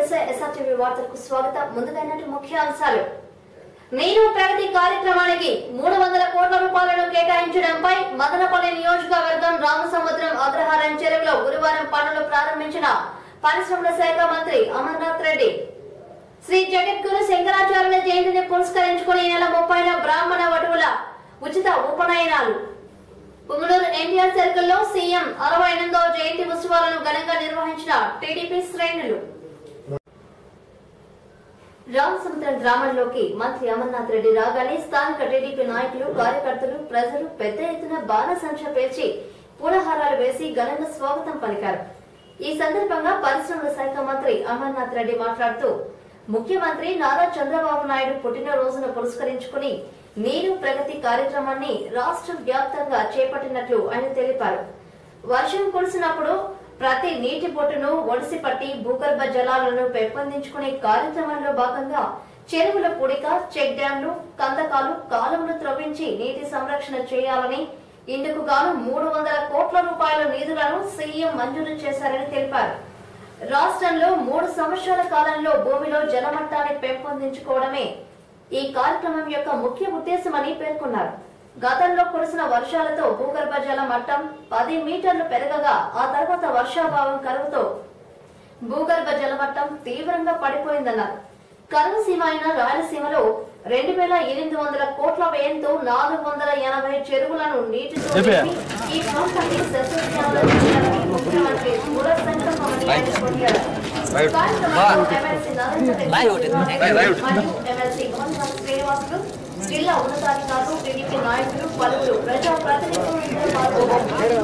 నమస్తే ఎస్ఆర్టీవీ వార్తలకు స్వాగతం. ముందుగా ముఖ్యాంశాలు. నీరు ప్రగతి కార్యక్రమానికి 300 కోట్ల రూపాయలను కేటాయించడంపై మదనపల్లి నియోజకవర్గం రామసముద్రం అగ్రహారం చెరువులో గురువారం పనులు ప్రారంభించిన పరిశ్రమల శాఖ మంత్రి అమర్నాథ్ రెడ్డి. శ్రీ జగద్గురు శంకరాచార్యుల జయంతిని పురస్కరించుకుని ఈ నెల 30న బ్రాహ్మణ వటువుల ఉచిత ఉపనయనాలు. పుంగళూరు ఎన్టీఆర్ సర్కిల్ లో సీఎం 68వ జయంతి ఉత్సవాలను ఘనంగా నిర్వహించిన టీడీపీ శ్రేణులు. రామసముద్రం గ్రామంలోకి మంత్రి అమర్నాథ్ రెడ్డి రాగానే స్థానిక టీడీపీ నాయకులు, కార్యకర్తలు, ప్రజలు పెద్ద ఎత్తున బాణసంచ పేల్చి పూలహారాలు వేసి ఘనంగా స్వాగతం పలికారు. ఈ సందర్భంగా పరిశ్రమల శాఖ మంత్రి అమర్నాథ్ రెడ్డి మాట్లాడుతూ ముఖ్యమంత్రి నారా చంద్రబాబు నాయుడు పుట్టినరోజును పురస్కరించుకుని నీరు ప్రగతి కార్యక్రమాన్ని రాష్ట్ర వ్యాప్తంగా చేపట్టినట్లు ఆయన తెలిపారు. వర్షం కురిసినప్పుడు ప్రతి నీటి బొట్టును ఒడిసి పట్టి భూగర్భ జలాలను పెంపొందించుకునే కార్యక్రమంలో భాగంగా చెరువుల పూడిక, చెక్ డ్యాంలు, కందకాలు, కాలువలు త్రవ్వించి నీటి సంరక్షణ చేయాలని ఇందుకు గాను 300 కోట్ల రూపాయల నిధులను సీఎం మంజూరు చేశారని తెలిపారు. రాష్ట్రంలో 3 సంవత్సరాల కాలంలో భూమిలో జలమట్టాన్ని పెంపొందించుకోవడమే ఈ కార్యక్రమం యొక్క ముఖ్య ఉద్దేశమని పేర్కొన్నారు. గతంలో కురిసిన వర్షాలతో భూగర్భ జల మట్టం 10 మీటర్లు పెరగగా ఆ తర్వాత వర్షాభావం కరువుతో భూగర్భ జలమట్టం తీవ్రంగా పడిపోయిందన్నారు. కరువు సీమ అయిన రాయలసీమలో 2800 కోట్ల వ్యయంతో 480 చెరువులను నీటితో ఈ ప్రాంతాన్ని సస్యశ్యామలం చేయాలని ముఖ్యమంత్రి దృఢ సంకల్పమని ఆయన కొనియాడారు. కార్యక్రమంలో ఎమ్మెల్సీ నరేంద్ర రెడ్డి మరియు ఎమ్మెల్సీ గోంధం శ్రీనివాసులు, జిల్లా ఉన్నతాధికారులు, టీడీపీ నాయకులు, పలువురు ప్రజా ప్రతినిధులు పాల్గొన్నారు.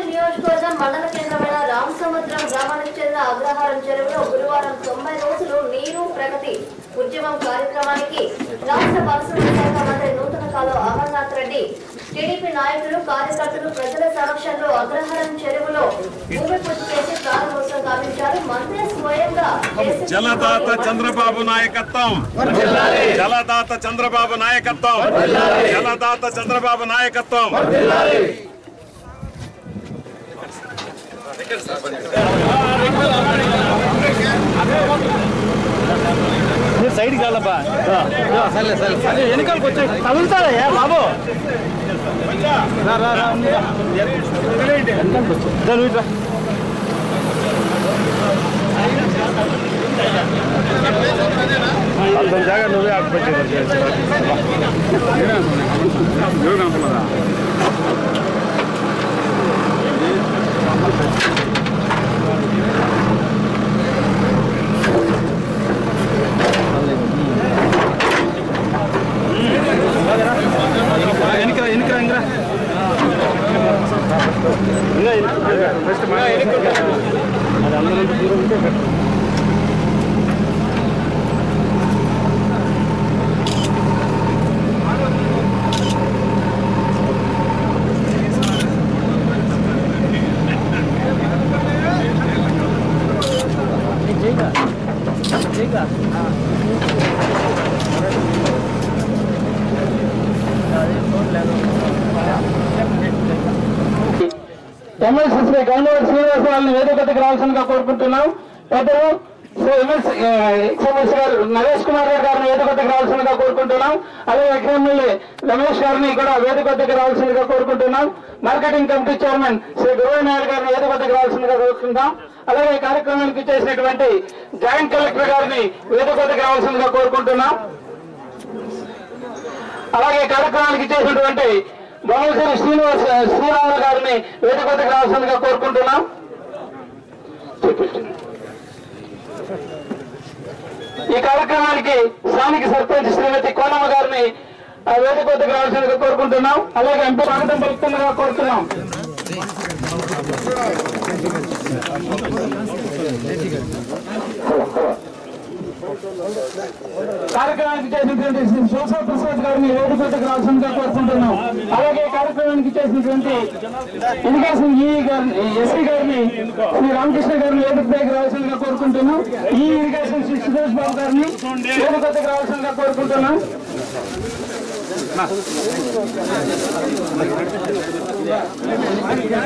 నియోజకవర్గం మండల కేంద్రమైన రామసముద్రం గ్రామానికి చెందిన అగ్రహారం చెరువులో గురువారం 90 రోజులు నీరు ప్రగతి ఉద్యమం కార్యక్రమానికి రాష్ట్ర పరిశ్రమల శాఖ మంత్రి నూతన కాలువ అమర్నాథ్ రెడ్డి, టీడీపీ నాయకులు, కార్యకర్తలు ప్రజల సమక్షంలో అగ్రహారం చెరువులో భూమి పూజ చేసి ప్రారంభోత్సవం గావించారు. మంత్రి స్వయంగా జలదాత చంద్రబాబు నాయకత్వం, జలదాత చంద్రబాబు నాయకత్వం, జలదాత చంద్రబాబు నాయకత్వం. సైడ్ కాలబ్బా వెనకాలకు వచ్చి తగులుతారయ్యా బాబు. అర్థం జాగా నువ్వే ఆకుపెట్టేది ఎమ్మెల్సీ శ్రీ గంగవరం శ్రీనివాస వాళ్ళని వేదికకు రావాల్సిందిగా కోరుకుంటున్నాం. పెద్దలు ఎమ్మెల్సీ గారు నరేష్ కుమార్ గారిని వేదికకు రావాల్సిందిగా కోరుకుంటున్నాం. అలాగే ఎమ్మెల్యే రమేష్ గారిని కూడా వేదికకు రావాల్సిందిగా కోరుకుంటున్నాం. Marketing committee chairman Shri Guruvayya Naidu గారిని వేదికకు రావాల్సిందిగా కోరుకుంటాం. అలాగే కార్యక్రమానికి చేసినటువంటి జాయింట్ కలెక్టర్ గారిని వేదికకు రావాల్సిందిగా కోరుకుంటున్నాం. అలాగే కార్యక్రమానికి చేసినటువంటి బొమ్మలశ్రీ శ్రీరాములు గారిని వేదికకు రావాల్సిందిగా కోరుకుంటున్నాం. ఈ కార్యక్రమానికి స్థానిక సర్పంచ్ శ్రీమతి కోనమ్మ గారిని వేదిక వద్దకు రావాల్సిందిగా కోరుకుంటున్నాం. అలాగే ఎంపీ స్వాగతం పలుకుతుండగా కోరుతున్నాం. కార్యక్రమానికి చేసినటువంటి శివశా ప్రసాద్ గారిని వేదిక వద్దకు రావాల్సిందిగా కోరుకుంటున్నాం. అలాగే కార్యక్రమానికి చేసినటువంటి ఇరిగేషన్ ఎస్సీ గారిని శ్రీ రామకృష్ణ గారిని వేదిక దగ్గర రావాల్సిందిగా కోరుకుంటున్నాం. ఈ ఇరిగేషన్ శ్రీ సురేష్ బాబు గారిని వేదిక వద్దకు రావాల్సిందిగా కోరుకుంటున్నాం.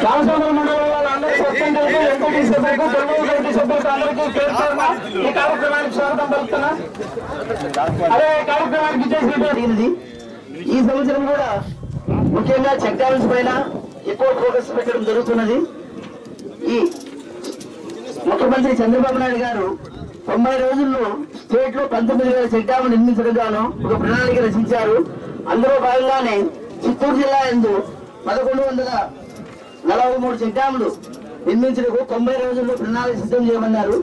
రామచంద్ర మండలం వాళ్ళందరూ సర్పంచులకు ఎంపీటీ సభ్యులకు తెలుగు కమిటీ సభ్యులకు అందరికీ పేర్కొన్నా ఈ కార్యక్రమానికి స్వాగతం పలుకుతున్నా. అదే కార్యక్రమానికి చేసినటువంటి ఈ సంవత్సరం కూడా ముఖ్యంగా చెక్ డ్యామ్స్ పైన ఎక్కువ ఫోకస్ పెట్టడం జరుగుతున్నది. ఈ ముఖ్యమంత్రి చంద్రబాబు నాయుడు గారు 90 రోజుల్లో స్టేట్ లో 19,000 చెక్ డ్యామ్ నిర్మించడం గాను ఒక ప్రణాళిక రచించారు. అందులో భాగంగానే చిత్తూరు జిల్లా యందు 1143 చెక్ డ్యాములు నిర్మించడానికి 90 రోజుల్లో ప్రణాళిక సిద్ధం చేయమన్నారు.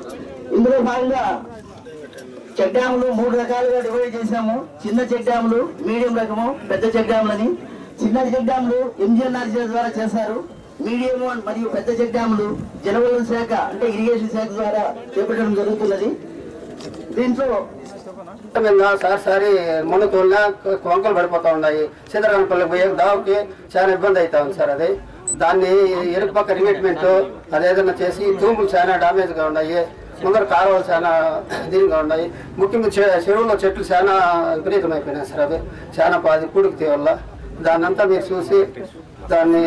ఇందులో భాగంగా చెక్ డ్యాములు 3 రకాలుగా డివైడ్ చేశాము. చిన్న చెక్ డ్యాములు, మీడియం రకము, పెద్ద చెక్ డ్యాములని. చిన్న చెక్ డ్యాములు ఎంజీఎన్ఆర్జీఎస్ ద్వారా చేశారు. మీడియం మరియు పెద్ద చెక్ డ్యాములు జలవనరుల శాఖ అంటే ఇరిగేషన్ శాఖ ద్వారా చేపట్టడం జరుగుతున్నది. దీంట్లో సారి ముందు తోలినా కొంకలు పడిపోతా ఉన్నాయి. చంద్రకాంతపల్లికి పోయే దావుకి చాలా ఇబ్బంది అవుతా ఉంది సార్. అది దాన్ని ఎరుకు పక్క రిమిట్మెంట్ అదేదన్నా చేసి తూములు చాలా డామేజ్గా ఉన్నాయి. ముందర కాలువలు చాలా దీనిగా ఉన్నాయి. ముఖ్యంగా చెరువులో చెట్లు చాలా విపరీతమైపోయినాయి సార్. అవి చాలా పాది పూడికి వల్ల దాన్నంతా మీరు చూసి దాన్ని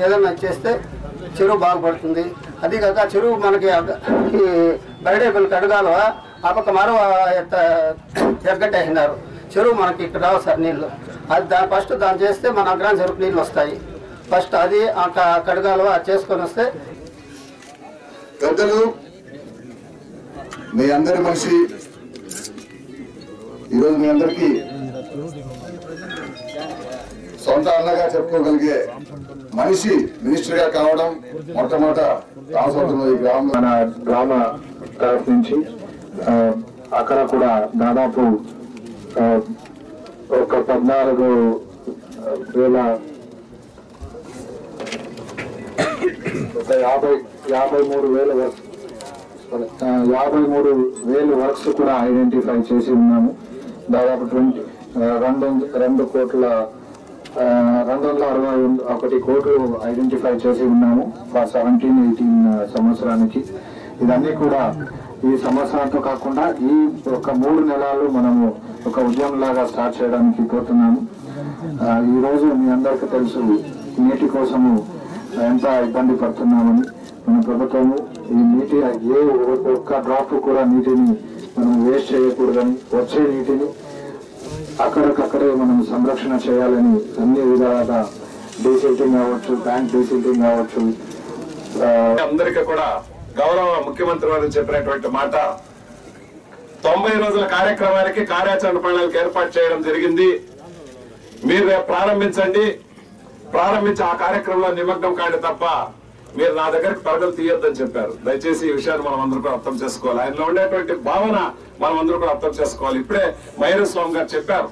ఏదన్నా చేస్తే చెరువు బాగుపడుతుంది. అది కాక చెరువు మనకి ఈ బయటేపల్లికి అడగాలో ఆ పక్క మరో ఎగ్గట్టేసినారు. చెరువు మనకి ఇక్కడ రావు సార్ నీళ్లు. అది ఫస్ట్ దాన్ని చేస్తే మన అగ్రాన్ చెరువుకు నీళ్ళు వస్తాయి. ఫస్ట్ అది కడగాలో అది చేసుకొని వస్తే. పెద్దలు మీ అందరి మనిషి ఈరోజు మీ అందరికీ సొంత అన్నగా చెప్పుకోగలిగే మనిషి మినిస్టర్ గా కావడం మొట్టమొదట రామసముద్రం ఈ మన గ్రామ తరఫు నుంచి అక్కడ కూడా దాదాపు ఒక 53,000 వర్క్స్ కూడా ఐడెంటిఫై చేసి ఉన్నాము. దాదాపు 261 కోట్లు ఐడెంటిఫై చేసి ఉన్నాము 17-18 సంవత్సరానికి. ఇదన్నీ కూడా ఈ సంవత్సరంతో కాకుండా ఈ ఒక 3 నెలలు మనము ఒక ఉద్యమం లాగా స్టార్ట్ చేయడానికి పోతున్నాము. ఈ రోజు మీ అందరికీ తెలుసు నీటి కోసము ఎంత ఇబ్బంది పడుతున్నామని. మన ప్రభుత్వము ఈ నీటి ఒక్క డ్రాప్ కూడా నీటిని మనం వేస్ట్ చేయకూడదని, వచ్చే నీటిని అక్కడికక్కడే మనం సంరక్షణ చేయాలని అన్ని విధాలుగా డీసిల్టింగ్ అవ్వచ్చు, ట్యాంక్ డీసిల్టింగ్ అవ్వచ్చు. అందరికీ కూడా గౌరవ ముఖ్యమంత్రి వారు చెప్పినటువంటి మాట 90 రోజుల కార్యక్రమానికి కార్యాచరణ ప్రణాళిక ఏర్పాటు చేయడం జరిగింది. మీరు ప్రారంభించండి, ప్రారంభించి ఆ కార్యక్రమంలో నిమగ్నం కాండి తప్ప మీరు నా దగ్గరికి పరగలు తీయొద్దని చెప్పారు. దయచేసి ఈ విషయాన్ని మనం అందరూ కూడా అర్థం చేసుకోవాలి. ఆయనలో ఉండేటువంటి భావన మనం అందరూ కూడా అర్థం చేసుకోవాలి. ఇప్పుడే మయూర స్వామి గారు చెప్పారు,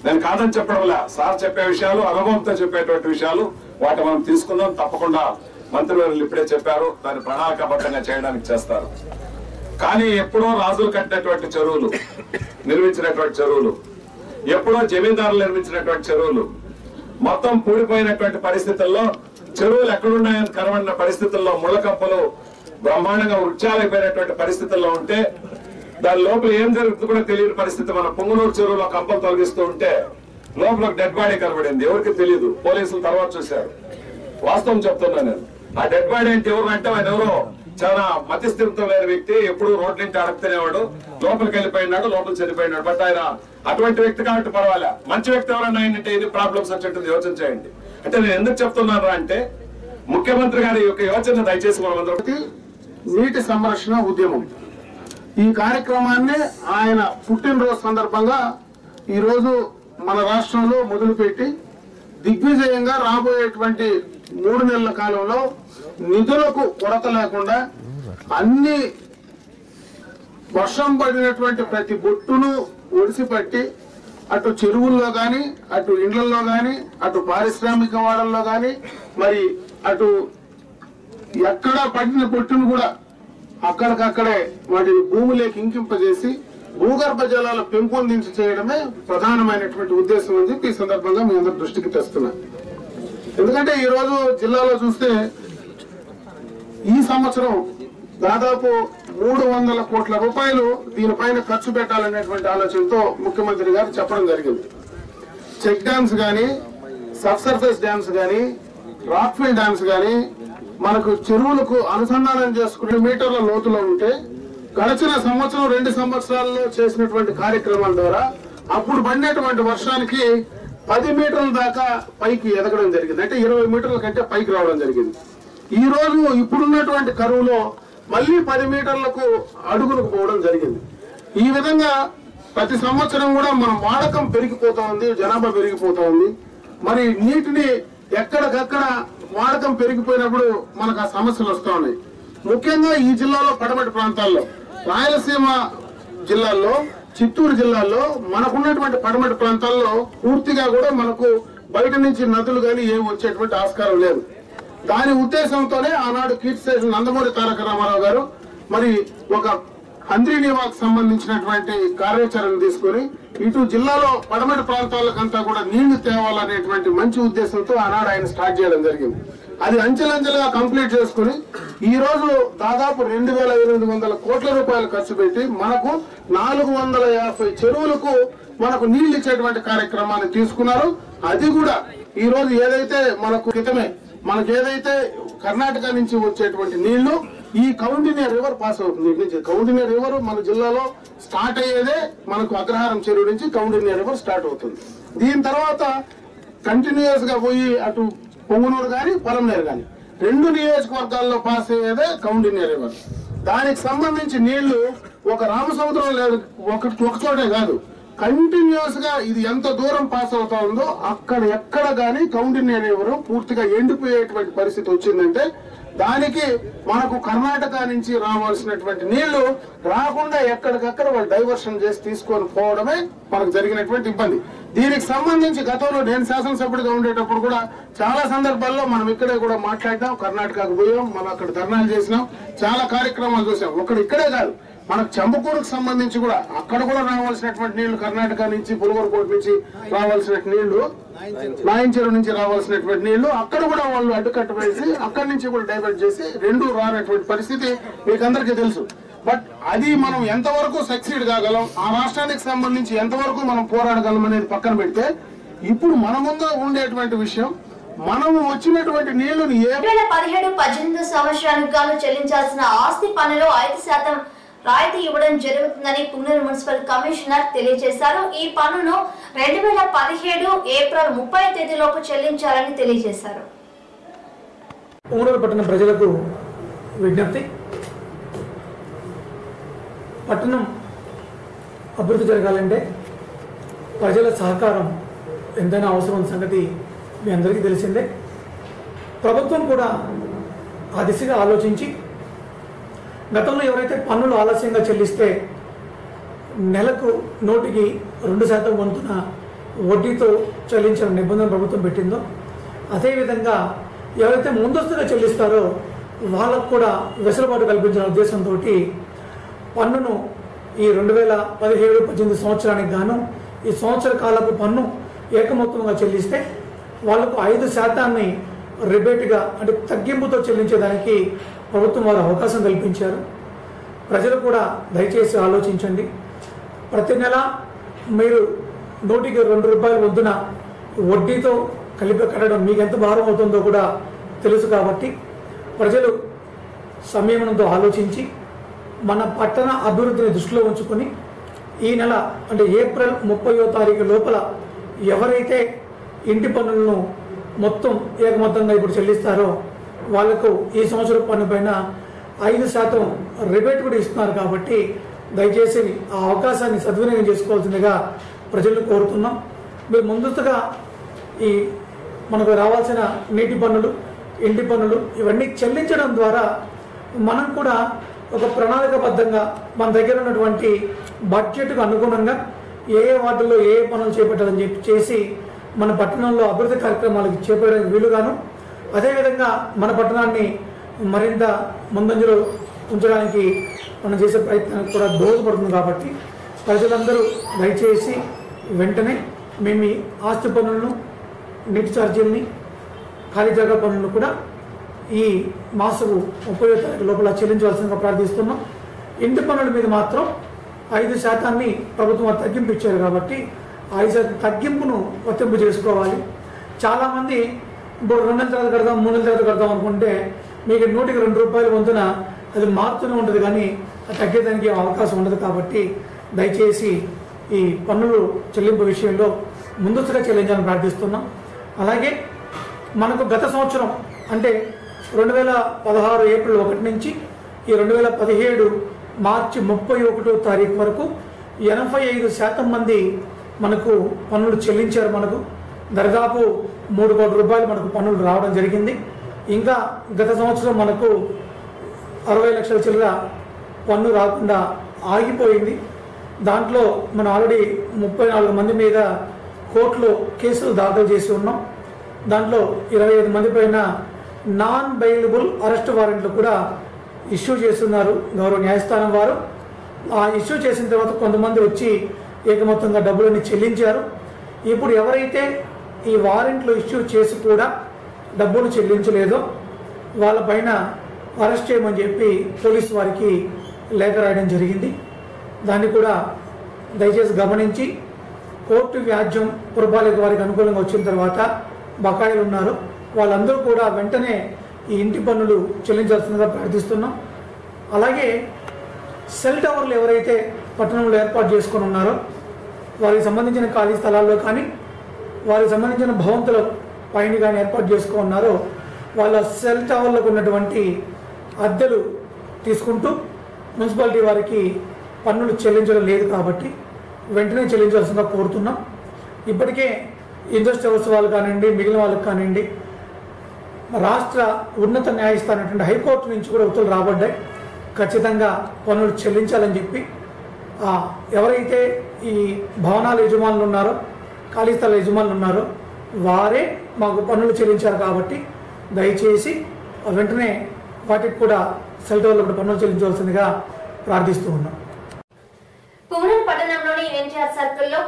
నేను కాదని చెప్పడంలా సార్ చెప్పే విషయాలు అనుభవంతో చెప్పేటువంటి విషయాలు వాటి మనం తీసుకుందాం. తప్పకుండా మంత్రివర్యులు ఇప్పుడే చెప్పారు, దాన్ని ప్రణాళికాబద్ధంగా చేయడానికి చేస్తారు. కానీ ఎప్పుడో రాజులు కట్టినటువంటి చెరువులు, నిర్మించినటువంటి చెరువులు, ఎప్పుడో జమీందారులు నిర్మించినటువంటి చెరువులు మొత్తం పూడిపోయినటువంటి పరిస్థితుల్లో, చెరువులు ఎక్కడున్నాయని కనబడిన పరిస్థితుల్లో, ముళ్ళ కంపలు బ్రహ్మాండంగా వృక్షాలైపోయినటువంటి పరిస్థితుల్లో ఉంటే దాని లోపల ఏం జరుగుతుందో కూడా తెలియని పరిస్థితి. మన పొంగునూరు చెరువులో కంపలు తొలగిస్తూ ఉంటే లోపల డెడ్ బాడీ కనబడింది. ఎవరికి తెలియదు, పోలీసులు తర్వాత చూశారు. వాస్తవం చెప్తున్నా నేను. ఆ డెడ్ బాడీ అంటే ఎవరు అంటే ఆయన ఎవరో చాలా మతిస్థిమితం లేని వ్యక్తి, ఎప్పుడు రోడ్లింటి అడుగుతునేవాడు, లోపలికి వెళ్ళిపోయినాడు, లోపల చనిపోయినాడు. బట్ ఆయన అటువంటి వ్యక్తి కాబట్టి పర్వాలే. మంచి వ్యక్తి ఎవరన్నా ఆయనంటే ఇది ప్రాబ్లమ్స్ వచ్చేట్టు యోచన చేయండి. అంటే నేను ఎందుకు చెప్తున్నాను అంటే ముఖ్యమంత్రి గారి యొక్క యోచన దయచేసి మనం అందరికీ నీటి సంరక్షణ ఉద్యమం ఈ కార్యక్రమాన్ని ఆయన పుట్టినరోజు సందర్భంగా ఈరోజు మన రాష్ట్రంలో మొదలుపెట్టి దిగ్విజయంగా రాబోయేటువంటి 3 నెలల కాలంలో నిధులకు కొరత లేకుండా అన్ని వర్షం పడినటువంటి ప్రతి బొట్టును ఒడిసిపట్టి అటు చెరువుల్లో కానీ, అటు ఇండ్లలో కానీ, అటు పారిశ్రామిక వాడల్లో కానీ, మరి అటు ఎక్కడ పడిన బొట్టును కూడా అక్కడికక్కడే వాటిని భూమిలోకి ఇంకింపజేసి భూగర్భ జలాల పెంపొందించి చేయడమే ప్రధానమైనటువంటి ఉద్దేశం అని చెప్పి ఈ సందర్భంగా మీ అందరి దృష్టికి తెస్తున్నా. ఎందుకంటే ఈ రోజు జిల్లాలో చూస్తే ఈ సంవత్సరం దాదాపు 300 కోట్ల రూపాయలు దీనిపైన ఖర్చు పెట్టాలనేటువంటి ఆలోచనతో ముఖ్యమంత్రి గారు చెప్పడం జరిగింది. చెక్ డ్యామ్స్ కానీ, సబ్ సర్ఫేస్ డ్యామ్స్ కానీ, రాక్ఫిల్ డ్యామ్స్ కానీ మనకు చెరువులకు అనుసంధానం చేసుకునే మీటర్ల లోతులో ఉంటే గడిచిన సంవత్సరం 2 సంవత్సరాల్లో చేసినటువంటి కార్యక్రమాల ద్వారా అప్పుడు పడినటువంటి వర్షానికి 10 మీటర్ల దాకా పైకి ఎదగడం జరిగింది. అంటే 20 మీటర్ల కంటే పైకి రావడం జరిగింది. ఈ రోజు ఇప్పుడున్నటువంటి కరువులో మళ్ళీ 10 మీటర్లకు అడుగులకు పోవడం జరిగింది. ఈ విధంగా ప్రతి సంవత్సరం కూడా మన వాడకం పెరిగిపోతా ఉంది, జనాభా పెరిగిపోతా ఉంది. మరి నీటిని ఎక్కడికక్కడ వాడకం పెరిగిపోయినప్పుడు మనకు ఆ సమస్యలు వస్తూ ఉన్నాయి. ముఖ్యంగా ఈ జిల్లాలో పడమటి ప్రాంతాల్లో, రాయలసీమ జిల్లాల్లో, చిత్తూరు జిల్లాల్లో మనకున్నటువంటి పడమటి ప్రాంతాల్లో పూర్తిగా కూడా మనకు బయట నుంచి నదులు కానీ ఏమి వచ్చేటువంటి ఆస్కారం లేదు. దాని ఉద్దేశంతోనే ఆనాడు కీర్తి స్టేషన్ నందమూరి తారక రామారావు గారు మరి ఒక హంద్రీనివాకు సంబంధించినటువంటి కార్యాచరణ తీసుకుని ఇటు జిల్లాలో పడమటి ప్రాంతాలకంతా కూడా నీళ్లు తేవాలనేటువంటి మంచి ఉద్దేశంతో ఆనాడు ఆయన స్టార్ట్ చేయడం జరిగింది. అది అంచెలంచెలుగా కంప్లీట్ చేసుకుని ఈ రోజు దాదాపు 2800 కోట్ల రూపాయలు ఖర్చు పెట్టి మనకు 450 చెరువులకు మనకు నీళ్లు ఇచ్చేటువంటి కార్యక్రమాన్ని తీసుకున్నారు. అది కూడా ఈ రోజు ఏదైతే మనకు క్రితమే మనకు ఏదైతే కర్ణాటక నుంచి వచ్చేటువంటి నీళ్లు ఈ కౌండిన్య రివర్ పాస్ అవుతుంది. ఇటు నుంచి కౌండిన్య రివర్ మన జిల్లాలో స్టార్ట్ అయ్యేదే మనకు అగ్రహారం చెరువు నుంచి కౌండిన్య రివర్ స్టార్ట్ అవుతుంది. దీని తర్వాత కంటిన్యూస్ గా పోయి అటు పొంగునూరు కానీ, పొలంనేరు కానీ 2 నియోజకవర్గాల్లో పాస్ అయ్యేదే కౌండిన్య రివర్. దానికి సంబంధించి నీళ్లు ఒక రామసముద్రం లేదు, ఒక చోటే కాదు, కంటిన్యూస్ గా ఇది ఎంత దూరం పాస్ అవుతా ఉందో అక్కడ ఎక్కడ గానీ కౌండిన్య రివర్ పూర్తిగా ఎండిపోయేటువంటి పరిస్థితి వచ్చిందంటే దానికి మనకు కర్ణాటక నుంచి రావాల్సినటువంటి నీళ్లు రాకుండా ఎక్కడికక్కడ వాళ్ళు డైవర్షన్ చేసి తీసుకొని పోవడమే మనకు జరిగినటువంటి ఇబ్బంది. దీనికి సంబంధించి గతంలో నేను శాసనసభ్యుడిగా ఉండేటప్పుడు కూడా చాలా సందర్భాల్లో మనం ఇక్కడే కూడా మాట్లాడినాం, కర్ణాటకకు పోయాం, మనం అక్కడ ధర్నాలు చేసినాం, చాలా కార్యక్రమాలు చూసాం. ఇక్కడే కాదు, మనకు చంబకూరుకు సంబంధించి కూడా అక్కడ కూడా రావాల్సినటువంటి నీళ్లు, కర్ణాటక నుంచి పులగొరకోట నుంచి రావాల్సిన నీళ్లు, నాయంచెరు నుంచి రావాల్సినటువంటి నీళ్లు అక్కడ కూడా వాళ్ళు అడ్డుకట్ట వేసి అక్కడి నుంచి కూడా డైవర్ట్ చేసి 2 రానటువంటి పరిస్థితి మీకు అందరికీ తెలుసు. బట్ అది మనం ఎంతవరకు సక్సీడ్ కాగలం, ఆ రాష్ట్రానికి సంబంధించి ఎంతవరకు మనం పోరాడగలం అనేది పక్కన పెడితే ఇప్పుడు మన ముందు ఉండేటువంటి విషయం మనము వచ్చినటువంటి నీళ్లను 2017-18 సంవత్సరానికి గాను చెల్లించాల్సిన ఆస్తి పన్నులో 5% రాయితీ ఇవ్వడం జరుగుతుందని పుంగనూరు మున్సిపల్ కమిషనర్ తెలియజేశారు. ఈ పన్నును 2017 ఏప్రిల్ 30 తేదీలోపు చెల్లించాలని తెలియజేశారు. పుంగనూరు పట్టణ ప్రజలకు విజ్ఞప్తి, పట్టణం అభివృద్ధి జరగాలంటే ప్రజల సహకారం ఎంతైనా అవసరం సంగతి మీ అందరికీ తెలిసిందే. ప్రభుత్వం కూడా ఆ దిశగా ఆలోచించి గతంలో ఎవరైతే పన్నులు ఆలస్యంగా చెల్లిస్తే నెలకు 100% వంతున వడ్డీతో చెల్లించిన నిబంధన ప్రభుత్వం పెట్టిందో అదేవిధంగా ఎవరైతే ముందస్తుగా చెల్లిస్తారో వాళ్ళకు కూడా వెసులుబాటు కల్పించిన ఉద్దేశంతో పన్నును ఈ 2017-18 సంవత్సరానికి గాను ఈ సంవత్సర కాలపు పన్ను ఏకమొత్తంగా చెల్లిస్తే వాళ్లకు 5% రిబేట్గా అంటే తగ్గింపుతో చెల్లించేదానికి ప్రభుత్వం వారు అవకాశం కల్పించారు. ప్రజలు కూడా దయచేసి ఆలోచించండి. ప్రతి నెల మీరు 102 రూపాయల వద్దున వడ్డీతో కలిపి కట్టడం మీకు ఎంత భారం అవుతుందో కూడా తెలుసు. కాబట్టి ప్రజలు సంయమనంతో ఆలోచించి మన పట్టణ అభివృద్ధిని దృష్టిలో ఉంచుకొని ఈ నెల అంటే ఏప్రిల్ 30వ తారీఖు లోపల ఎవరైతే ఇంటి పన్నులను మొత్తం ఏకమొత్తంగా ఇప్పుడు చెల్లిస్తారో వాళ్లకు ఈ సంవత్సరం పన్ను పైన 5% రిబేట్ కూడా ఇస్తున్నారు. కాబట్టి దయచేసి ఆ అవకాశాన్ని సద్వినియోగం చేసుకోవాల్సిందిగా ప్రజలను కోరుతున్నాం. మీరు ముందస్తుగా ఈ మనకు రావాల్సిన నీటి పన్నులు, ఇంటి పన్నులు ఇవన్నీ చెల్లించడం ద్వారా మనం కూడా ఒక ప్రణాళికబద్ధంగా మన దగ్గర ఉన్నటువంటి బడ్జెట్కు అనుగుణంగా ఏ వార్డుల్లో ఏ పనులు చేపట్టాలని చెప్పి చేసి మన పట్టణంలో అభివృద్ధి కార్యక్రమాలకు చేపట్టడానికి వీలుగాను, అదేవిధంగా మన పట్టణాన్ని మరింత ముందంజలో ఉంచడానికి మనం చేసే ప్రయత్నానికి కూడా దోహదపడుతుంది. కాబట్టి ప్రజలందరూ దయచేసి వెంటనే మేము ఈ ఆస్తి పన్నులను, నీటి ఛార్జీలని, ఖాళీ జాగా పన్నులను కూడా ఈ మాసపు 30వ తారీఖు లోపల చెల్లించవలసిందిగా ప్రార్థిస్తున్నాం. ఇంటి పన్నుల మీద మాత్రం 5% ప్రభుత్వం తగ్గింపు ఇచ్చారు కాబట్టి 5% తగ్గింపును వర్తింపు చేసుకోవాలి. చాలామంది ఇప్పుడు 2 నెలల తర్వాత కడదాం, 3 నెలల తర్వాత కడదాం అనుకుంటే మీకు 100కి 2 రూపాయల వంతున అది మారుతూనే ఉంటుంది, కానీ అది తగ్గేదానికి అవకాశం ఉండదు. కాబట్టి దయచేసి ఈ పన్నులు చెల్లింపు విషయంలో ముందస్తుగా చెల్లించాలని ప్రార్థిస్తున్నాం. అలాగే మనకు గత సంవత్సరం అంటే 2016 ఏప్రిల్ 1 నుంచి ఈ 2017 మార్చి 31వ తారీఖు వరకు 85% మంది మనకు పన్నులు చెల్లించారు. మనకు దాదాపు 3 కోట్ల రూపాయలు మనకు పన్నులు రావడం జరిగింది. ఇంకా గత సంవత్సరం మనకు 60 లక్షల చిల్లర పన్ను రాకుండా ఆగిపోయింది. దాంట్లో మనం ఆల్రెడీ 34 మంది మీద కోర్టులో కేసులు దాఖలు చేసి ఉన్నాం. దాంట్లో 25 మంది పైన నాన్ బెయిలబుల్ అరెస్ట్ వారెంట్లు కూడా ఇష్యూ చేస్తున్నారు గౌరవ న్యాయస్థానం వారు. ఆ ఇష్యూ చేసిన తర్వాత కొంతమంది వచ్చి ఏకమొత్తంగా డబ్బులని చెల్లించారు. ఇప్పుడు ఎవరైతే ఈ వారెంట్లు ఇష్యూ చేసి కూడా డబ్బులు చెల్లించలేదో వాళ్ళపైన అరెస్ట్ చేయమని చెప్పి పోలీసు వారికి లేఖ రాయడం జరిగింది. దాన్ని కూడా దయచేసి గమనించి కోర్టు వ్యాజ్యం పురపాలిక వారికి అనుకూలంగా వచ్చిన తర్వాత బకాయిలు ఉన్నారు వాళ్ళందరూ కూడా వెంటనే ఈ ఇంటి పన్నులు చెల్లించాల్సిందిగా ప్రార్థిస్తున్నాం. అలాగే సెల్ టవర్లు ఎవరైతే పట్టణంలో ఏర్పాటు చేసుకొని ఉన్నారో వారికి సంబంధించిన ఖాళీ స్థలాల్లో కానీ వారికి సంబంధించిన భవంతుల పైన కానీ ఏర్పాటు చేసుకున్నారో వాళ్ళ సెల్ టవర్లకు ఉన్నటువంటి అద్దెలు తీసుకుంటూ మున్సిపాలిటీ వారికి పన్నులు చెల్లించడం లేదు కాబట్టి వెంటనే చెల్లించాల్సిందిగా కోరుతున్నాం. ఇప్పటికే ఇండస్ట్రీ హౌస్ వాళ్ళు కానివ్వండి, మిగిలిన వాళ్ళకి కానివ్వండి, రాష్ట్ర ఉన్నత న్యాయస్థానం హైకోర్టు నుంచి కూడా ఉత్తర్వులు రాబడ్డాయి. ఖచ్చితంగా పన్నులు చెల్లించాలని చెప్పి ఎవరైతే ఈ భవనాల యజమానులు ఉన్నారో, ఖాళీ స్థల యజమానులు ఉన్నారో వారే మాకు పన్నులు చెల్లించారు. కాబట్టి దయచేసి వెంటనే వాటికి కూడా సెల్ టవర్లకు పన్నులు చెల్లించవలసిందిగా ప్రార్థిస్తూ ఉన్నాం. పూనూరు పట్టణంలోని ఎన్టీఆర్ సర్కిల్లో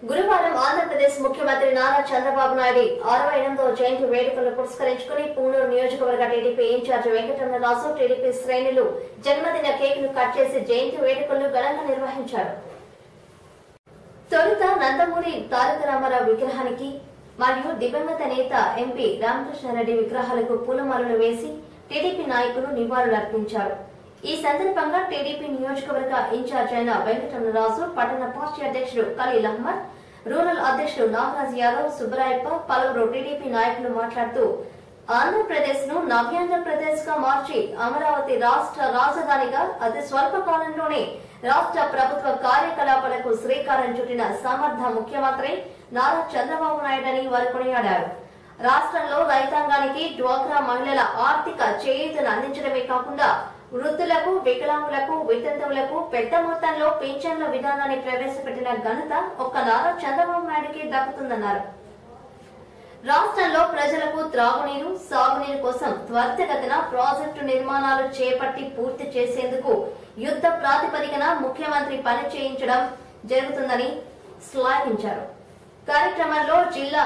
గురువారం ఆంధ్రప్రదేశ్ ముఖ్యమంత్రి నారా చంద్రబాబు నాయుడు 68వ జయంతి వేడుకలను పురస్కరించుకుని పూనూరు నియోజకవర్గ టీడీపీ ఇన్ఛార్జ్ వెంకటరమణరాజు టీడీపీ శ్రేణులు జన్మదిన కేక్ ను కట్ చేసి జయంతి వేడుకలను ఘనంగా నిర్వహించారు. తొలుత నందమూరి తారక రామారావు విగ్రహానికి మరియు దివంగత నేత ఎంపీ రామకృష్ణారెడ్డి విగ్రహాలకు పూలమాలలు వేసి టీడీపీ నాయకులు నివాళులర్పించారు. ఈ సందర్భంగా టీడీపీ నియోజకవర్గ ఇన్ఛార్జ్ అయిన వెంకటరమణరాజు, పట్టణ పార్టీ అధ్యక్షుడు ఖలీల్ అహ్మద్, రూరల్ అధ్యక్షుడు నాగరాజ్ యాదవ్, సుబ్బరాయప్ప, పలువురు టీడీపీ నాయకులు మాట్లాడుతూ ఆంధ్రప్రదేశ్ ను నవ్యాంధ్రప్రదేశ్ గా మార్చి అమరావతి రాష్ట్ర రాజధానిగా అతి స్వల్ప కాలంలోనే రాష్ట్ర ప్రభుత్వ కార్యకలాపాలకు శ్రీకారం చుట్టిన సమర్థ ముఖ్యమంత్రి నారా చంద్రబాబు నాయుడని వారు కొనియాడారు. రాష్ట్రంలో రైతాంగానికి డ్వాక్రా మహిళల ఆర్థిక చేయూతను అందించడమే కాకుండా వృద్ధులకు, వికలాంగులకు, వితంతువులకు పెద్ద మొత్తంలో పింఛన్ల విధానాన్ని ప్రవేశపెట్టిన ఘనత ఒక్క నారా చంద్రబాబు నాయుడికి దక్కుతుందన్నారు. రాష్ట్రంలో ప్రజలకు త్రాగునీరు, సాగునీరు కోసం త్వరితగతిన ప్రాజెక్టు నిర్మాణాలు చేపట్టి పూర్తి చేసేందుకు యుద్ధ ప్రాతిపదికన ముఖ్యమంత్రి పని చేయించడం జరుగుతుందని శ్లాఘించారు. కార్యక్రమంలో జిల్లా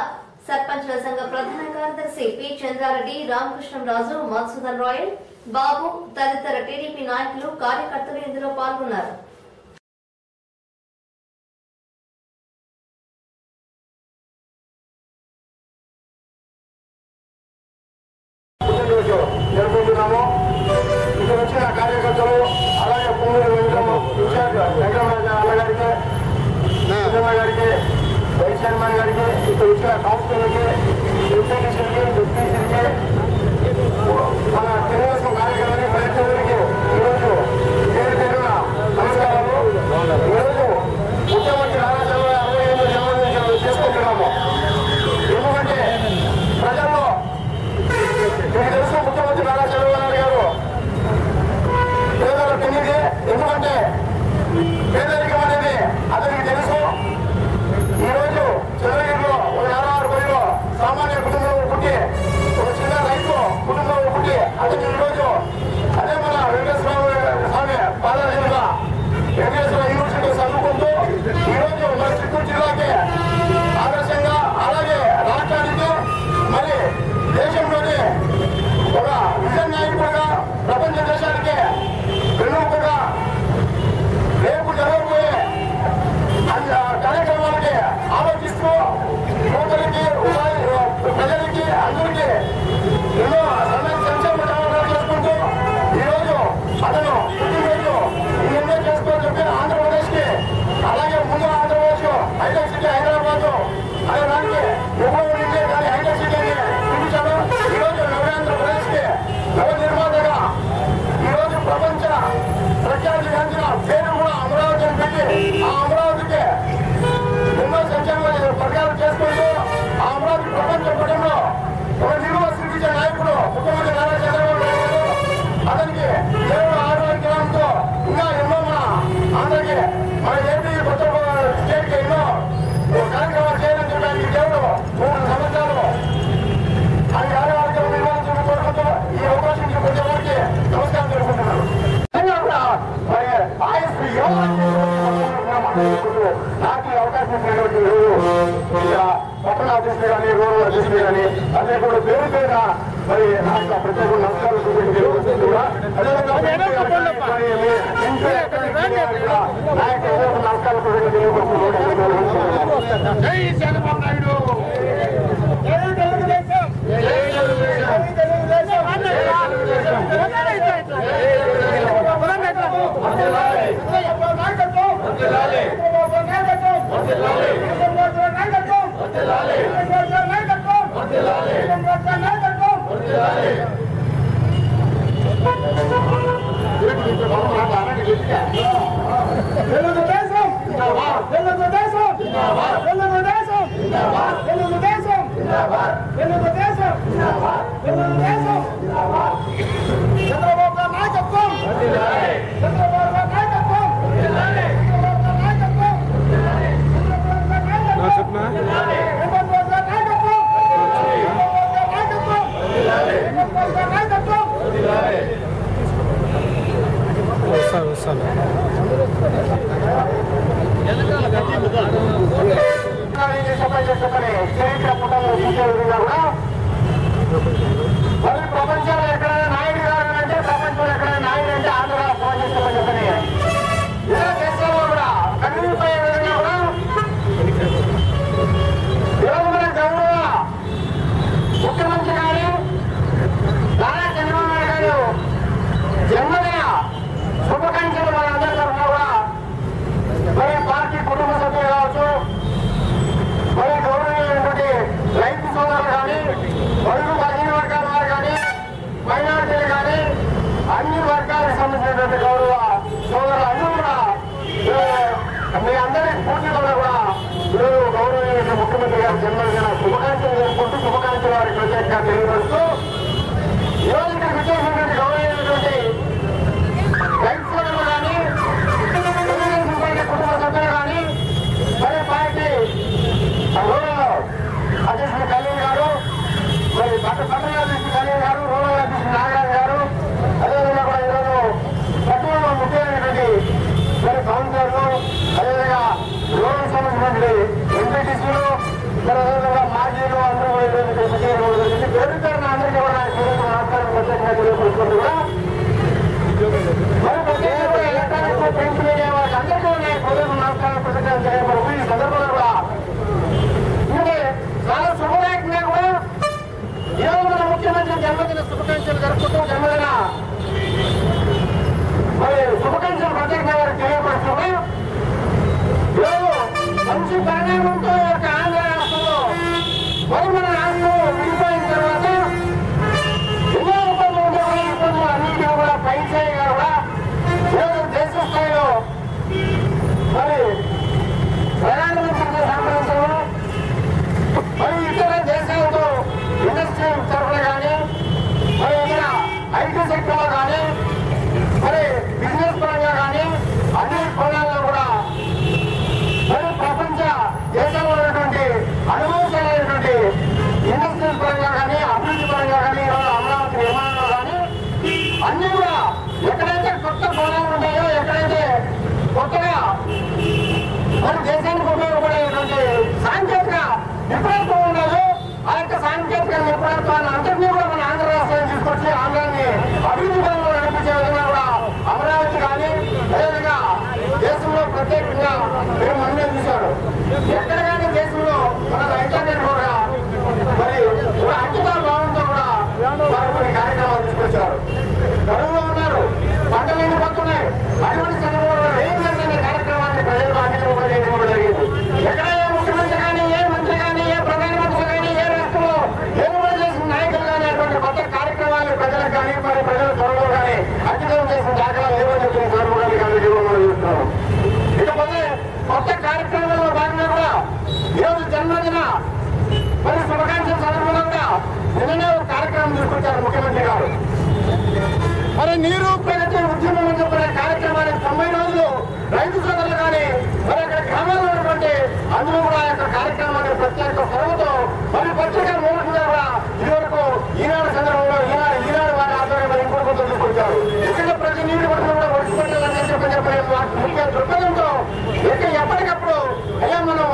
సర్పంచ్ల సంఘ ప్రధాన కార్యదర్శి పి చంద్రారెడ్డి, రామకృష్ణరాజు, మధుసూదన్ రాయల్, బాబు తదితర టీడీపీ నాయకులు, కార్యకర్తలు ఇందులో పాల్గొన్నారు. జరుపుకుంటున్నాము. ఇక్కడ వచ్చిన కార్యకర్తలు అలాగే పూనూరు వెంకటరామరాజు అన్నగారికి, సుజమ్మ గారికి, వైస్ చైర్మన్ గారికి, ఇక్కడ వచ్చిన కౌన్సిలర్కి, ఎంపీటీసీలకి, డిప్యూటీసీలకి, మన తెలుగుదేశం కార్యకర్తలకి, ప్రజలకి ఈరోజు పేరు పేరున నమస్కారాలు. ఈరోజు ముఖ్యమంత్రి నారా చంద్రబాబు 65వ జన్మదినం చేసుకుంటున్నాము. ఎందుకంటే ప్రజల్లో మీకు తెలుసు, ముఖ్యమంత్రి నారా చంద్రబాబు నాయుడు గారు పేదల ఎన్నో సంక్షేమ కార్యక్రమాలు చేసుకుంటూ ఈరోజు అతను పుట్టినరోజు ఎన్నో చేసుకోవాలని చెప్పి ఆంధ్రప్రదేశ్ కి అలాగే ముందు ఆంధ్రప్రదేశ్ హైటెక్ సిటీ హైదరాబాద్ అనే దానికి ఉపయోగించే దాని హైటెక్ సిటీ అని చూపించాడు. ఈరోజు నవ్యాంధ్రప్రదేశ్ కి నవ నిర్మాతగా ఈరోజు ప్రపంచ ప్రఖ్యాతి గాంచిన పేరు కూడా అమరావతి అని పెట్టి ఆ అమరావతికి ఎన్నో సంక్షేమ పథకాలు చేసుకుంటూ ఆ అమరావతి ప్రపంచ పటంలో ఒక నిలువ సృష్టించే నాయకుడు ముఖ్యమంత్రి నారా చంద్రబాబు నాయుడు గారు. అతనికి దేవుడు ఆరోగ్యంతో ఇంకా ఎన్నో మన ఆంధ్రకి మన ఏపీ కొత్త స్టేట్ కి ఎన్నో కార్యక్రమాలు చేయాలని చెప్పడానికి దేవుడు 3 సంవత్సరాలు ఆయన ఆరోగ్యం నిర్వహించడం కోరుకుంటూ ఈ అవకాశం ప్రతి ఒక్కరికి నమస్కారం తెలుపుకుంటున్నాను. నాకు ఈ అవకాశం ఇచ్చినటువంటి పట్టణ ఆఫీసులు కానీ రూరల్ ఆఫీసులు కానీ అదే కూడా పేరు పేద మరి నాకు ప్రత్యేక నమస్కారాలు తెలియజేస్తుంది కూడా. నాయకు నమస్కారాలు తెలియజేస్తున్నాను. జై చంద్రబాబు నాయుడు, జై తెలుగుదేశం, జై తెలుగుదేశం, జై తెలుగుదేశం, చరిత్ర పుటంలో చూసే విధంగా కూడా మరి ప్రపంచంలో ఎక్కడైనా నాయుడు గారు అంటే ప్రపంచంలో ఎక్కడైనా నాయుడు అంటే ఆంధ్ర ఫోన్ చేసుకోమని చెప్పని ఇలా దేశంలో కూడా కనిపిపోయే విధంగా కూడా ఈరోజు మన గౌరవ ముఖ్యమంత్రి గారు నారా చంద్రబాబు నాయుడు గారు జన్మదిన శుభాకాంక్షలు మన అందరి తరఫున కూడా మరి పార్టీ కుటుంబ సభ్యులు కావచ్చు, మరి గౌరవమైనటువంటి రైతు సోదరులు కానీ, బడుగు బలహీన వర్గాల వారు కానీ, మైనారిటీలు కానీ, అన్ని వర్గాలకు సంబంధించినటువంటి గౌరవ సోదరులు అందరూ కూడా మీ అందరి పూర్తిలో కూడా ఈరోజు గౌరవమైన ముఖ్యమంత్రి గారి జన్మదిన శుభాకాంక్షలు జరుపుకుంటూ శుభాకాంక్షలు వారికి ప్రత్యేకంగా తెలియపరుస్తూ ఈరోజు ఇక్కడ విచ్చేసినటువంటి గౌరవమైనటువంటి రైతు సోదరులు కానీ, కుటుంబ సభ్యులు కానీ, మరి పార్టీ అధ్యక్షుడు కళ్యాణ్ గారు, మరి పట్టణ అధ్యక్షుడు కళ్యాణ్ గారు, రూరల్ అధ్యక్షుడు నాగరాజు గారు, అదేవిధంగా కూడా ఈరోజు పట్టణంలో ముఖ్యమైనటువంటి మరి కౌన్సిలర్లు, అదేవిధంగా రూరల్ సంబంధించినటువంటి ఎంపీటీసీలు, మరి అదేవిధంగా మాజీలు అందరూ కూడా ఈరోజు పేరు పేరున అందరికీ కూడా నమస్కారం ప్రత్యేకంగా తెలియపరుచుకుంటూ కూడా మరి ప్రత్యేకంగా ఎలక్ట్రానిక్ ప్రింట్ మీడియా వారికి అందరికీ నమస్కారం ప్రత్యేకంగా తెలియపరుస్తూ ఈ సందర్భంలో కూడా చాలా శుభదాయకంగా కూడా ఈరోజు మన ముఖ్యమంత్రి జన్మదిన శుభాకాంక్షలు జరుపుకుంటూ జన్మదిన మరి శుభాకాంక్షలు ప్రత్యేకంగా వారికి తెలియపరుస్తున్నా. ఈరోజు మంచి పరిణామంతో ఒక ఆంధ్ర రాష్ట్రంలో మరి మన రాష్ట్రం విడిపోయిన తర్వాత ఎన్నో ఇబ్బందులు ఉండే ఇబ్బందులు అన్నింటినీ కూడా పైచేయగా కూడా ఈరోజు దేశ స్థాయిలో మరి ప్రధానమంత్రి సంప్రదించడం, మరి ఇతర దేశాలతో ఇండస్ట్రీ తరఫున కానీ, మరి ఇతర ఐటీ సెక్టర్లో కానీ, మరి బిజినెస్ పరంగా కానీ అన్ని కోణాల్లో కూడా మరి ప్రపంచ దేశంలో ఉన్నటువంటి అనుభవమైనటువంటి ఇండస్ట్రీస్ పరంగా కానీ, అభివృద్ధి పరంగా కానీ, ఈరోజు అమరావతి నిర్మాణంలో కానీ అన్ని కూడా ఎక్కడైతే కొత్త కోణాలు ఉంటాయో, ఎక్కడైతే కొత్తగా మరి దేశానికి ఉపయోగపడేటువంటి సాంకేతిక నిపుణత్వం ఉన్నదో ఆ యొక్క సాంకేతిక నిపుణత్వాన్ని అంతటినీ కూడా మన ఆంధ్ర రాష్ట్రాన్ని తీసుకొచ్చి ఆంధ్రాన్ని అభివృద్ధి పరంలో నడిపించే విధంగా కూడా అమరావతి కానీ, అదేవిధంగా దేశంలో ప్రత్యేకంగా మేము నిర్ణయం తీశారు. ఎక్కడ కానీ దేశంలో మన ఇంటర్నెట్ కూడా మరి అంకిత భావంతో కూడా నిర్వహించారు ముఖ్యమంత్రి గారు. మరి నీరు ప్రగతి ఉద్యమం అని చెప్పిన కార్యక్రమానికి 90 రోజులు రైతు సోదరులు కానీ మరి అక్కడ గ్రామాల్లో ఉన్నటువంటి అందులో కూడా యొక్క కార్యక్రమాన్ని ప్రత్యేక చొరవతో మరి పత్రిక మూలంగా కూడా ఇదివరకు ఈనాడు సందర్భంలో ఈనాడు వారి ఆధ్వర్యంలో ఇంకొక తీసుకొచ్చారు. ఇక్కడ ప్రతి నీటి పట్ల కూడా ఒడిసిపెట్టాలని చెప్పి ముఖ్య దృక్పథంతో ఎప్పటికప్పుడు అయ్యా మనం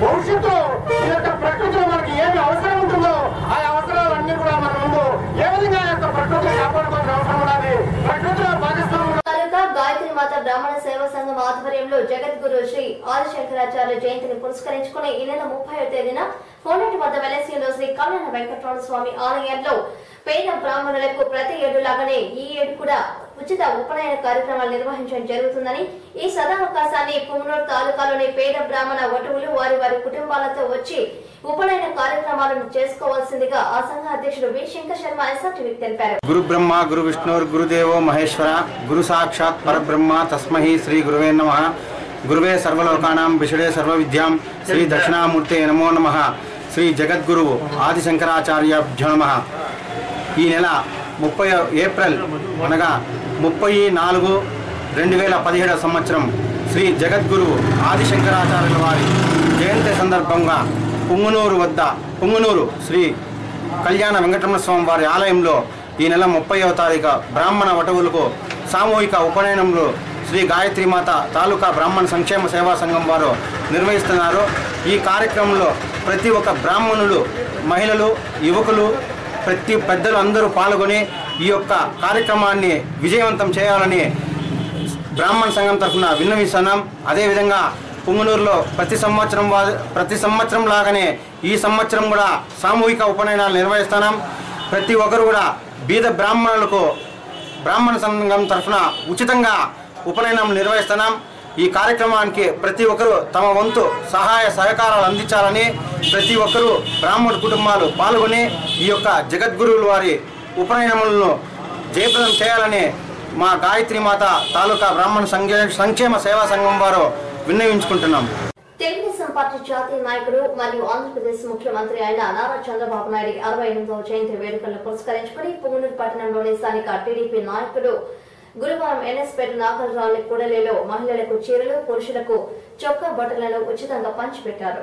భవిష్యత్తు ఈ యొక్క ప్రకృతిలో మనకి ఏమి అవసరం ఉంటుందో ఆ అవసరాలన్నీ కూడా మన ముందు ఏ విధంగా యొక్క ప్రకృతిని కాపాడుకోవాల్సిన అవసరం ఉన్నది. ప్రకృతిలో భాగస్వామ్యం గాయత్రి మాత బ్రాహ్మణ సేవా సంఘం ఆధ్వర్యంలో జగద్గురు శ్రీ ఆదిశంకరాచార్య జయంతిని పురస్కరించుకుని ఈ నెల 30వ తేదీన కోనేటి వద్ద వెలసిలో శ్రీ కళ్యాణ వెంకటరమణ స్వామి ఆలయంలో పేద బ్రాహ్మణులకు ప్రతి ఏడు లాగానే ఈ ఏడు కూడా ఉచిత ఉపనయన కార్యక్రమాలు నిర్వహించడం జరుగుతుందని, ఈ సదావకాశాన్ని పుంగనూరు తాలూకాలోని పేద బ్రాహ్మణ వటువులు వారి వారి కుటుంబాలతో వచ్చి ఉపనయన కార్యక్రమాలను చేసుకోవాల్సిందిగా ఆ సంఘ అధ్యక్షుడు వి శంకర్ శర్మ ఎస్ఆర్టీవీకి తెలిపారు. గురు బ్రహ్మ గురు విష్ణుర్ గురుదేవో మహేశ్వర గురు సాక్షాత్ పరబ్రహ్మ తస్మై శ్రీ గురువే నమః. గురువే సర్వలోకానాం విషడే సర్వ విద్యాం శ్రీ దక్షిణామూర్తే నమో నమః. శ్రీ జగద్గురు ఆదిశంకరాచార్యాభ్యో నమః. ఈ నెల 30 ఏప్రిల్ అనగా 30/4/2017 సంవత్సరం శ్రీ జగద్గురు ఆదిశంకరాచార్యుల వారి జయంతి సందర్భంగా పుంగనూరు శ్రీ కళ్యాణ వెంకటరమణ స్వామి వారి ఆలయంలో ఈ నెల 30వ తారీఖు బ్రాహ్మణ వటవులకు సామూహిక ఉపనయనంలో శ్రీ గాయత్రి మాత తాలూకా బ్రాహ్మణ సంక్షేమ సేవా సంఘం వారు నిర్వహిస్తున్నారు. ఈ కార్యక్రమంలో ప్రతి ఒక్క బ్రాహ్మణులు, మహిళలు, యువకులు, ప్రతి పెద్దలు అందరూ పాల్గొని ఈ యొక్క కార్యక్రమాన్ని విజయవంతం చేయాలని బ్రాహ్మణ సంఘం తరఫున విన్నవిస్తున్నాం. అదేవిధంగా పుంగనూరులో ప్రతి సంవత్సరం లాగానే ఈ సంవత్సరం కూడా సామూహిక ఉపనయనాలు నిర్వహిస్తున్నాం. ప్రతి ఒక్కరు కూడా బీద బ్రాహ్మణులకు బ్రాహ్మణ సంఘం తరఫున ఉచితంగా ఉపనయనం నిర్వహిస్తున్నాం. ఈ కార్యక్రమానికి ప్రతి ఒక్కరూ తమ వంతు సహాయ సహకారాలు అందించాలని ప్రతి ఒక్కరూ బ్రాహ్మణ కుటుంబాలు పాల్గొని ఈ యొక్క జగద్గురువుల వారి ఉపనయనములను జయప్రదం చేయాలని మా గాయత్రి మాత తాలూకా బ్రాహ్మణ సంక్షేమ సేవా సంఘం వారు విన్నవించుకుంటున్నాం. తెలుగుదేశం పార్టీ జాతీయ నాయకుడు మరియు ఆంధ్రప్రదేశ్ ముఖ్యమంత్రి అయిన నారా చంద్రబాబు నాయుడు 68వ జయంతి వేడుకలను పురస్కరించుకుని పుంగనూరు పట్టణంలోని స్థానిక టీడీపీ నాయకుడు గురువారం ఎన్ఎస్పేట నాగరాజు కూడలిలో మహిళలకు చీరలు, పురుషులకు చొక్కా బట్టలను ఉచితంగా పంచిపెట్టారు.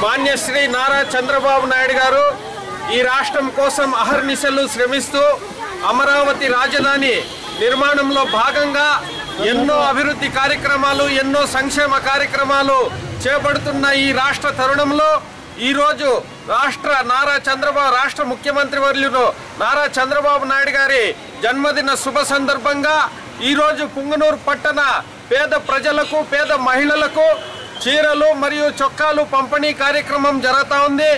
మాన్యశ్రీ నారా చంద్రబాబు నాయుడు గారు ఈ రాష్ట్రం కోసం అహర్నిశలు శ్రమిస్తూ అమరావతి రాజధాని నిర్మాణంలో భాగంగా ఎన్నో అభివృద్ధి కార్యక్రమాలు, ఎన్నో సంక్షేమ కార్యక్రమాలు చేపడుతున్న ఈ రాష్ట్ర తరుణంలో ఈరోజు రాష్ట్ర ముఖ్యమంత్రి వర్యులు నారా చంద్రబాబు నాయుడు గారి జన్మదిన శుభ సందర్భంగా ఈరోజు పుంగనూరు పట్టణ పేద ప్రజలకు, పేద మహిళలకు చీరలు మరియు చొక్కాలు పంపిణీ కార్యక్రమం జరుగుతూ ఉంది.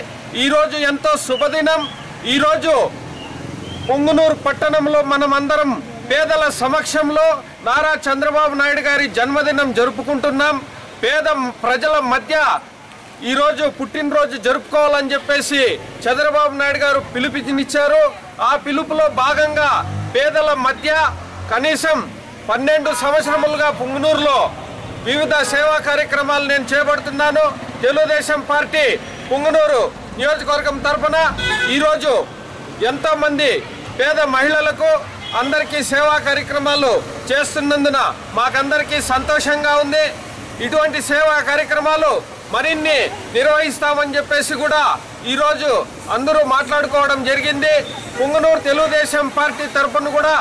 ఈరోజు ఎంతో శుభదినం. ఈరోజు పుంగనూరు పట్టణంలో మనమందరం పేదల సమక్షంలో నారా చంద్రబాబు నాయుడు గారి జన్మదినం జరుపుకుంటున్నాం. పేద ప్రజల మధ్య ఈరోజు పుట్టినరోజు జరుపుకోవాలని చెప్పేసి చంద్రబాబు నాయుడు గారు పిలుపునిచ్చారు. ఆ పిలుపులో భాగంగా పేదల మధ్య కనీసం 12 సంవత్సరములుగా పుంగనూరులో వివిధ సేవా కార్యక్రమాలు నేను చేపడుతున్నాను. తెలుగుదేశం పార్టీ పుంగనూరు నియోజకవర్గం తరఫున ఈరోజు ఎంతోమంది పేద మహిళలకు అందరికీ సేవా కార్యక్రమాలు చేస్తున్నందున మాకందరికీ సంతోషంగా ఉంది. ఇటువంటి సేవా కార్యక్రమాలు మరిన్ని నిర్వహిస్తామని చెప్పేసి కూడా ఈరోజు అందరూ మాట్లాడుకోవడం జరిగింది. పుంగనూరు తెలుగుదేశం పార్టీ తరఫున కూడా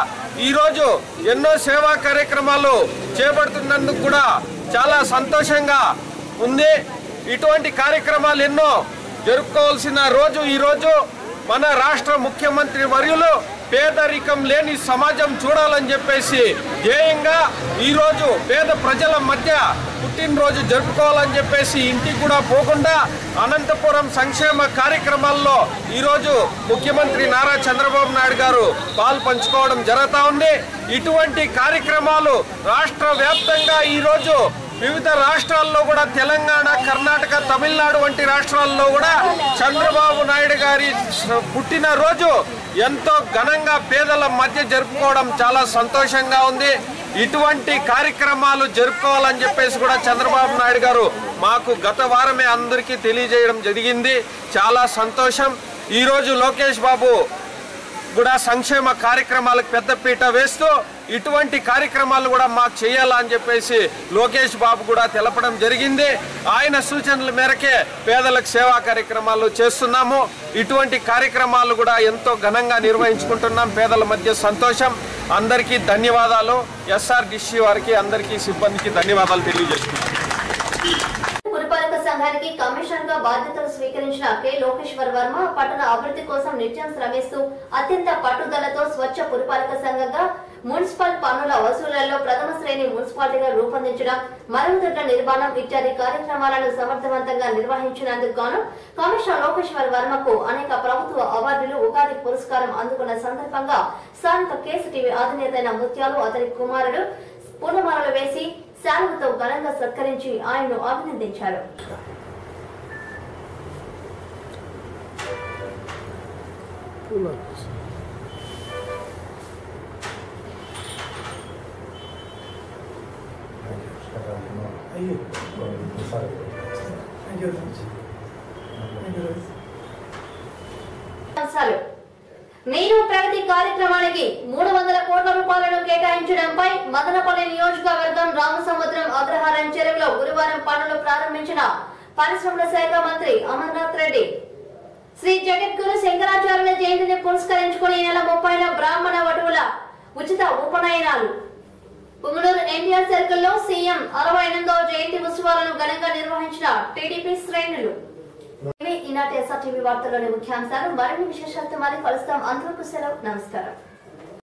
ఈరోజు ఎన్నో సేవా కార్యక్రమాలు చేపడుతున్నందుకు కూడా చాలా సంతోషంగా ఉంది. ఇటువంటి కార్యక్రమాలు ఎన్నో జరుపుకోవాల్సిన రోజు ఈ రోజు. మన రాష్ట్ర ముఖ్యమంత్రి వర్యులు పేదరికం లేని సమాజం చూడాలని చెప్పేసి ధ్యేయంగా ఈరోజు పేద ప్రజల మధ్య పుట్టినరోజు జరుపుకోవాలని చెప్పేసి ఇంటికి కూడా పోకుండా అనంతపురం సంక్షేమ కార్యక్రమాల్లో ఈరోజు ముఖ్యమంత్రి నారా చంద్రబాబు నాయుడు గారు పాలు పంచుకోవడం జరుగుతూ ఉంది. ఇటువంటి కార్యక్రమాలు రాష్ట్ర వ్యాప్తంగా ఈరోజు వివిధ రాష్ట్రాల్లో కూడా తెలంగాణ, కర్ణాటక, తమిళనాడు వంటి రాష్ట్రాల్లో కూడా చంద్రబాబు నాయుడు గారి పుట్టినరోజు ఎంతో ఘనంగా పేదల మధ్య జరుపుకోవడం చాలా సంతోషంగా ఉంది. ఇటువంటి కార్యక్రమాలు జరుపుకోవాలని చెప్పేసి కూడా చంద్రబాబు నాయుడు గారు మాకు గత వారమే అందరికీ తెలియజేయడం జరిగింది. చాలా సంతోషం. ఈరోజు లోకేష్ బాబు కూడా సంక్షేమ కార్యక్రమాలకు పెద్దపీట వేస్తూ ఇటువంటి కార్యక్రమాలు కూడా మాకు చేయాలని చెప్పేసి లోకేష్ బాబు కూడా తెలపడం జరిగింది. ఆయన సూచనల మేరకే పేదలకు సేవా కార్యక్రమాలు చేస్తున్నాము. ఇటువంటి కార్యక్రమాలు కూడా ఎంతో ఘనంగా నిర్వహించుకుంటున్నాం. పేదల మధ్య సంతోషం. అందరికీ ధన్యవాదాలు. ఎస్ఆర్డిసి వారికి అందరికీ సిబ్బందికి ధన్యవాదాలు తెలియజేస్తున్నాం. పురపాలక సంఘానికి కమిషనర్ గా బాధ్యతలు స్వీకరించిన కె లోకేశ్వర్ వర్మ పట్టణ అభివృద్ధి కోసం నిత్యం శ్రమిస్తూ అత్యంత పట్టుదలతో స్వచ్ఛ పురపాలక సంఘంగా మున్సిపల్ పన్నుల వసూళ్లలో ప్రథమ శ్రేణి మున్సిపాలిటీగా రూపొందించడం, మరుగుదొడ్ల నిర్మాణం ఇత్యాది కార్యక్రమాలను సమర్థవంతంగా నిర్వహించినందుకు గాను కమిషనర్ లోకేశ్వర్ వర్మకు అనేక ప్రభుత్వ అవార్డులు, ఉగాది పురస్కారం అందుకున్న సందర్భంగా స్థానిక కేసీటీవీ అధినేత ముత్యాలు అతని కుమారుడు పూలమాలలు వేసి శాలువతో ఘనంగా సత్కరించి ఆయన్ను అభినందించారు. నేను ప్రగతి కార్యక్రమానికి 300 కోట్ల రూపాయలను కేటాయించడంపై మదనపల్లి నియోజకవర్గం రామసముద్రం అగ్రహారం చెరువులో గురువారం పనులు ప్రారంభించిన పరిశ్రమల శాఖ మంత్రి అమర్నాథ్ రెడ్డి శ్రీ జగద్గురు శంకరాచార్యుల జయంతిని పురస్కరించుకుని ఈ నెల 30న బ్రాహ్మణ వటువుల ఉచిత ఉపనయనాలు పుంగనూరు ఎన్టీఆర్ సర్కిల్లో సీఎం 68వ జయంతి ఉత్సవాలను ఘనంగా నిర్వహించిన టీడీపీ శ్రేణులు. ఈనాటి ఎస్ఆర్టీవీ వార్తల్లోని ముఖ్యాంశాలు. మరిన్ని విశేషాలతో మరి కలుస్తాం. అందరికీ సెలవు. నమస్కారం.